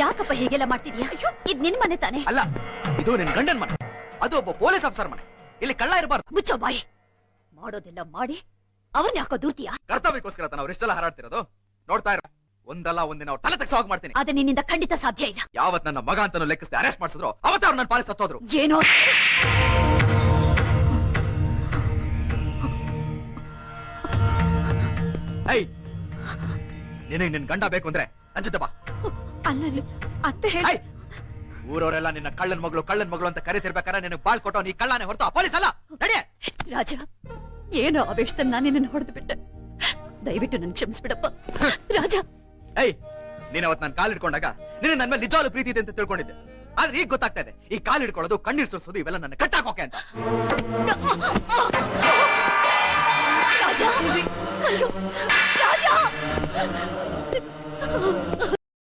ಯಾಕಪ್ಪ ಹೀಗೆಲ್ಲ ಮಾಡ್ತಿದ್ಯಾ? ಇದ್ ನಿನ್ ಮನೆ ತಾನೆ? ಅಲ್ಲ, ಇದು ನಿನ್ ಗಂಡನ್ ಮನೆ. ಅದು ಒಬ್ಬ ಪೊಲೀಸ್ ಆಫೀಸರ್ ಮನೆ. ಇಲ್ಲಿ ಕಳ್ಳ ಇರಬಾರ್ದು. ಮುಚ್ಚೋ ಬಾಯಿ. ಮಾಡೋದೆಲ್ಲ ಮಾಡಿ ಅವ್ರನ್ನ ಯಾಕೋ ದೂರ್ತೀಯಾ? ಕರ್ತವ್ಯಕ್ಕೋಸ್ಕರ ತಾನು ಅವ್ರೆಷ್ಟೆಲ್ಲ ಹಾರಾಡ್ತಿರೋದು ನೋಡ್ತಾ ಇರ. ಒಂದಲ್ಲ ಒಂದಿನ ಅವ್ರ ತಲೆ ತೆಗ್ಸೋಗ್ ಮಾಡ್ತೀನಿ. ಅದ ನಿನ್ನಿಂದ ಖಂಡಿತ ಸಾಧ್ಯ ಇಲ್ಲ. ಯಾವತ್ ನನ್ನ ಮಗ ಅಂತಾನು ಲೆಕ್ಕಿಸ್ದೆ ಅರೆಸ್ಟ್ ಮಾಡಿಸಿದ್ರು ಅವತ್ತ ಅವ್ರು ನನ್ನ ಪಾಲಿಸ್ ಸತ್ತೋದ್ರು. ಏನೋ ನಿನಗೆ ನಿನ್ ಗಂಡ ಬೇಕು ಅಂದ್ರೆ ಅಂಜುತ್ತೆ ಬಾ. ಅಲ್ಲ ಅತ್ತೆ ಹೇಳಿ. ಊರವರೆಲ್ಲ ನಿನ್ನ ಕಳ್ಳನ್ ಮಗಳು ಅಂತ ಕರೀತಿರ್ಬೇಕಾದ್ರೆ ನಿನಗೆ ಬಾಳ್ ಕೊಟ್ಟೋ ನೀ ಕಳ್ಳನೇ ಹೊರತು ಪೊಲೀಸ್ ಅಲ್ಲ. ನಡಿ. ರಾಜ, ಏನೋ ಆವೇಶದಲ್ಲಿ ನಾನು ನಿನ್ನನ್ನು ಹೊಡೆದು ಬಿಟ್ಟೆ. ದಯವಿಟ್ಟು ನನ್ ಕ್ಷಮಿಸ್ಬಿಡಪ್ಪ ರಾಜ. ನೀನ್ ಅವತ್ ನಾನು ಕಾಲ್ ಹಿಡ್ಕೊಂಡಾಗ ನಿನ್ನ ನನ್ನ ಮೇಲೆ ನಿಜವಾಗ್ಲೂ ಪ್ರೀತಿ ಇದೆ ಅಂತ ತಿಳ್ಕೊಂಡಿದ್ದೆ. ಆದ್ರೆ ಈಗ ಗೊತ್ತಾಗ್ತಾ ಇದೆ ಈ ಕಾಲ್ ಹಿಡ್ಕೊಳ್ಳೋದು ಕಣ್ಣೀರ್ ಸುರಿಸೋದು ಇವೆಲ್ಲ ನನ್ನ ಕಟ್ಟಾಕೋಕೆ ಅಂತ. ರಾಜ, ರಾಜ